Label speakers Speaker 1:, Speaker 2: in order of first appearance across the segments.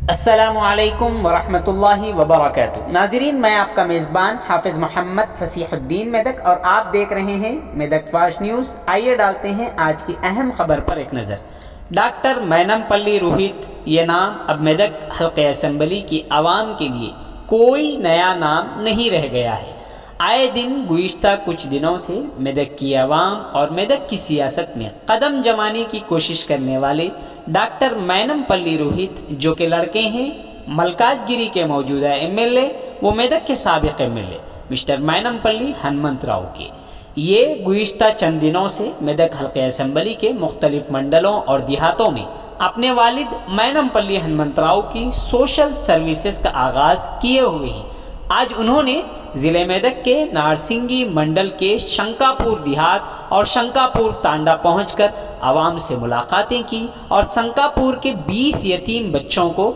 Speaker 1: अस्सलामुअलैकुम वरहमतुल्लाहि वबरकातुहू। नाज़रीन, मैं आपका मेज़बान हाफिज़ मोहम्मद फसीहुद्दीन मेदक और आप देख रहे हैं मेदक फास्ट न्यूज़। आइए डालते हैं आज की अहम खबर पर एक नज़र। डॉक्टर मैनमपल्ली रोहित ये नाम अब मेदक हल्के असम्बली की आवाम के लिए कोई नया नाम नहीं रह गया है। आए दिन गुज़िश्ता कुछ दिनों से मेदक की आवाम और मेदक की सियासत में कदम जमाने की कोशिश करने वाले डॉक्टर मैनमपल्ली रोहित, जो कि लड़के हैं मलकाजगिरी के मौजूदा एमएलए, वो मेदक के साबिक एमएलए मिस्टर मैनमपल्ली हनुमंत राव के, ये गुज़िश्ता चंद दिनों से मेदक हल्के असम्बली के मुख्तलिफ मंडलों और देहातों में अपने वालिद मैनमपल्ली हनुमंत राव की सोशल सर्विसेज का आगाज़ किए हुए हैं। आज उन्होंने ज़िले मेदक के नारसिंगी मंडल के शंकापुर देहात और शंकापुर तांडा पहुंचकर आवाम से मुलाकातें की और शंकापुर के 20 यतीम बच्चों को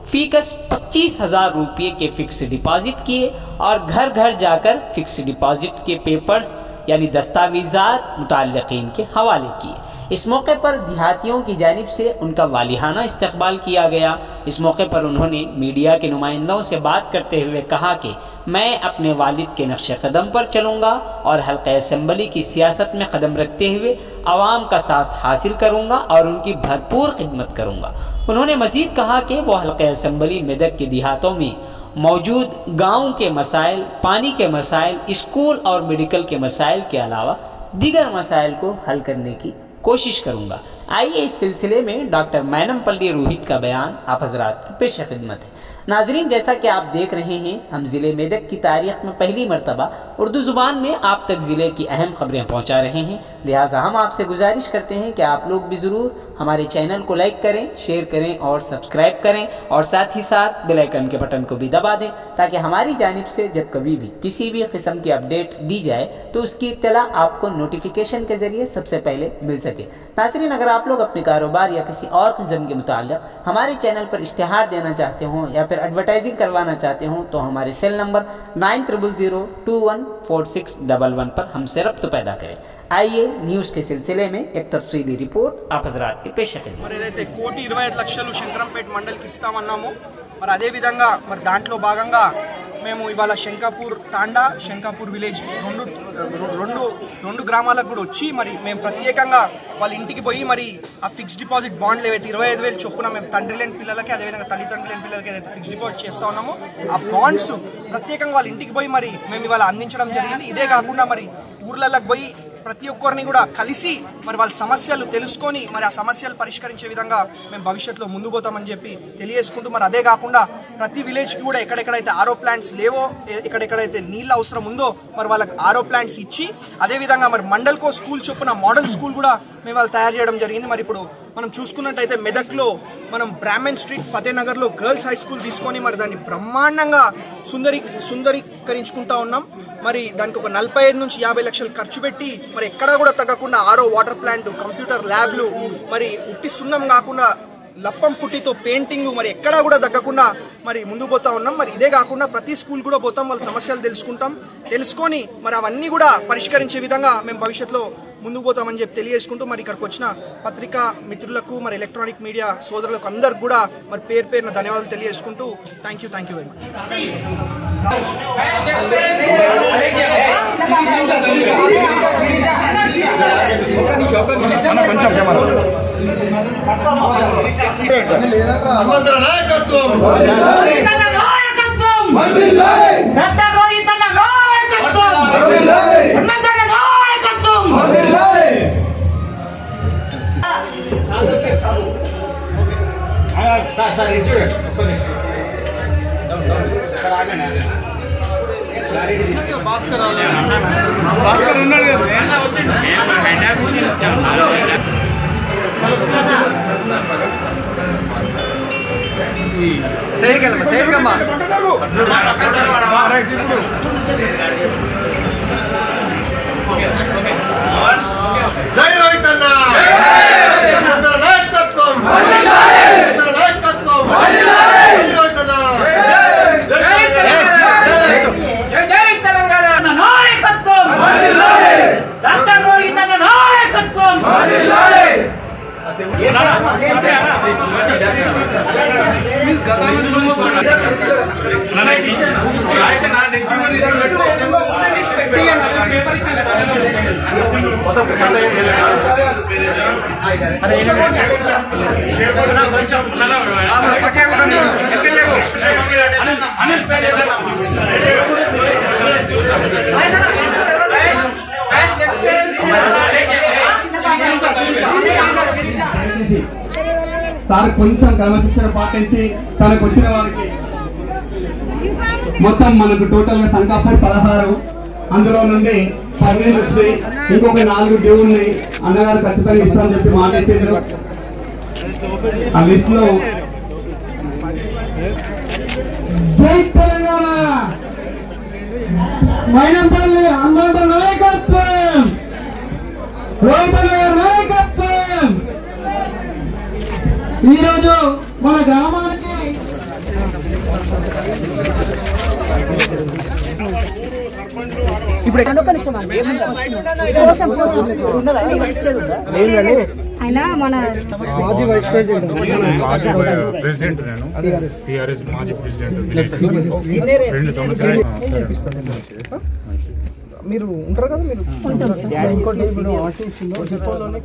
Speaker 1: फीकस 25,000 रुपये के फ़िक्स डिपॉज़िट किए और घर घर जाकर फ़िक्स डिपॉज़िट के पेपर्स यानी दस्तावेज़ात मुताल्लिक़ीन के हवाले किए। इस मौके पर देहातियों की जानिब से उनका वालिहाना इस्तकबाल किया गया। इस मौके पर उन्होंने मीडिया के नुमाइंदों से बात करते हुए कहा कि मैं अपने वालिद के नक्श कदम पर चलूँगा और हल्के असम्बली की सियासत में कदम रखते हुए आवाम का साथ हासिल करूँगा और उनकी भरपूर खिदमत करूँगा। उन्होंने मज़ीद कहा कि वो हल्के असम्बली मेदक के देहातों में मौजूद गाँव के मसाइल, पानी के मसाइल, स्कूल और मेडिकल के मसाइल के अलावा दीगर मसाइल को हल करने की कोशिश करूँगा। आइए इस सिलसिले में डॉक्टर मैनमपल्ली रोहित का बयान आप हज़रात की पेश खिदमत है। नाजरीन, जैसा कि आप देख रहे हैं, हम ज़िले मेदक की तारीख़ में पहली मरतबा उर्दू ज़ुबान में आप तक ज़िले की अहम खबरें पहुँचा रहे हैं। लिहाजा हम आपसे गुजारिश करते हैं कि आप लोग भी ज़रूर हमारे चैनल को लाइक करें, शेयर करें और सब्सक्राइब करें और साथ ही साथ बेल आइकन के बटन को भी दबा दें ताकि हमारी जानिब से जब कभी भी किसी भी किस्म की अपडेट दी जाए तो उसकी इत्तला आपको नोटिफिकेशन के ज़रिए सबसे पहले मिल सके। नाज़रीन, अगर आप लोग अपने कारोबार या किसी और किस्म के मुताल्लिक़ हमारे चैनल पर इश्तिहार देना चाहते हों या फिर एडवर्टाइजिंग करवाना चाहते हों तो हमारे सेल नंबर 9000214611 पर हमसे रब्त पैदा करें। आइए न्यूज़ के सिलसिले में एक तफसीली रिपोर्ट आप हज़रात के पेश करें।
Speaker 2: మరి ఏదైతే 1,25,00,000 శంకరంపేట మండలికి ఇస్తామన్నామో మరి అదే విధంగా మరి దాంట్లో భాగంగా మేము ఇవాళ శంకాపూర్ తాండా, శంకాపూర్ విలేజ్ రెండు గ్రామాలకు కూడా వచ్చి మరి మేము ప్రత్యేకంగా వాళ్ళ ఇంటికి పోయి మరి ఆ ఫిక్స్డ్ డిపాజిట్ బాండ్లు ఏవైతే 25,000 చొప్పున మేము తండ్రి లేని పిల్లలకి అదేవిధంగా తల్లిదండ్రులు లేని పిల్లలకి ఏదైతే ఫిక్స్డ్ డిపాజిట్ చేస్తా ఉన్నామో ఆ బాండ్స్ ప్రత్యేకంగా వాళ్ళ ఇంటికి పోయి మరి మేము ఇవాళ అందించడం జరిగింది। ఇదే కాకుండా మరి ఊర్లలోకి పోయి ప్రతి ఒక్కరిని కూడా కలిసి మరి వాళ్ళ సమస్యలు తెలుసుకొని మరి ఆ సమస్యలు పరిష్కరించే విధంగా మేము భవిష్యత్తులో ముందు పోతామని చెప్పి తెలియజేసుకుంటూ మరి అదే కాకుండా ప్రతి విలేజ్కి కూడా ఎక్కడెక్కడైతే ఆరో ప్లాంట్స్ లేవో, ఎక్కడెక్కడైతే నీళ్ళ అవసరం ఉందో మరి వాళ్ళకి ఆరో ప్లాంట్స్ ఇచ్చి అదేవిధంగా మరి మండల్కో స్కూల్ చొప్పున మోడల్ స్కూల్ కూడా మేము వాళ్ళు తయారు చేయడం జరిగింది। మరి ఇప్పుడు మనం చూసుకున్నట్టయితే మెదక్లో మనం బ్రాహ్మణ్ స్ట్రీట్ ఫతేనగర్లో గర్ల్స్ హై స్కూల్ తీసుకొని మరి దాన్ని బ్రహ్మాండంగా సుందరీకరించుకుంటా ఉన్నాం। మరి దానికి ఒక 45 నుంచి 50 లక్షలు ఖర్చు పెట్టి మరి ఎక్కడా కూడా తగ్గకుండా ఆరో వాటర్ ప్లాంట్, కంప్యూటర్ ల్యాబ్లు, మరి ఉట్టి సున్నం కాకుండా లప్పం పుట్టితో పెయింటింగ్ మరి ఎక్కడా కూడా తగ్గకుండా మరి ముందు పోతా ఉన్నాం। మరి ఇదే కాకుండా ప్రతి స్కూల్ కూడా పోతాం, వాళ్ళ సమస్యలు తెలుసుకొని మరి అవన్నీ కూడా పరిష్కరించే విధంగా మేము భవిష్యత్తులో ముందుకు పోతామని చెప్పి తెలియజేసుకుంటూ మరి ఇక్కడికి వచ్చిన పత్రికా మిత్రులకు మరి ఎలక్ట్రానిక్ మీడియా సోదరులకు అందరికి కూడా మరి పేరున ధన్యవాదాలు తెలియజేసుకుంటూ thank you very much.
Speaker 3: Sir ఇటు చూడండి భాస్కర్ ఉన్నాడు సైడ్ కమ్మా జై రైతన్న నాయకత్వం
Speaker 4: Please, సార్ కొంచెం క్రమశిక్షణ పాటించి తనకు వచ్చిన వారికి మొత్తం మనకు టోటల్ గా సంకాపూర్ 16, అందులో నుండి 15 వచ్చి ఇంకొక 4 డ్యూ ఉన్నాయి. అన్నగారు ఖచ్చితంగా ఇస్తామని చెప్పి మాట ఇచ్చారు. ఆ లిస్ట్ లో జై తెలంగాణ మైనంపల్లి అన్నోట నాయకత్వం, రైతుల నాయకత్వం. ఈరోజు మన గ్రామానికి
Speaker 5: ఆయన మన
Speaker 6: మాజీ వైస్ ప్రెసిడెంట్ నేను టిఆర్ఎస్ మాజీ ప్రెసిడెంట్ 2 సంవత్సరాలు
Speaker 2: మీరు ఉంటారు కదా మీరు
Speaker 4: ఇంకోటి ఇప్పుడు ఆర్టీసీలో డిపోలోనే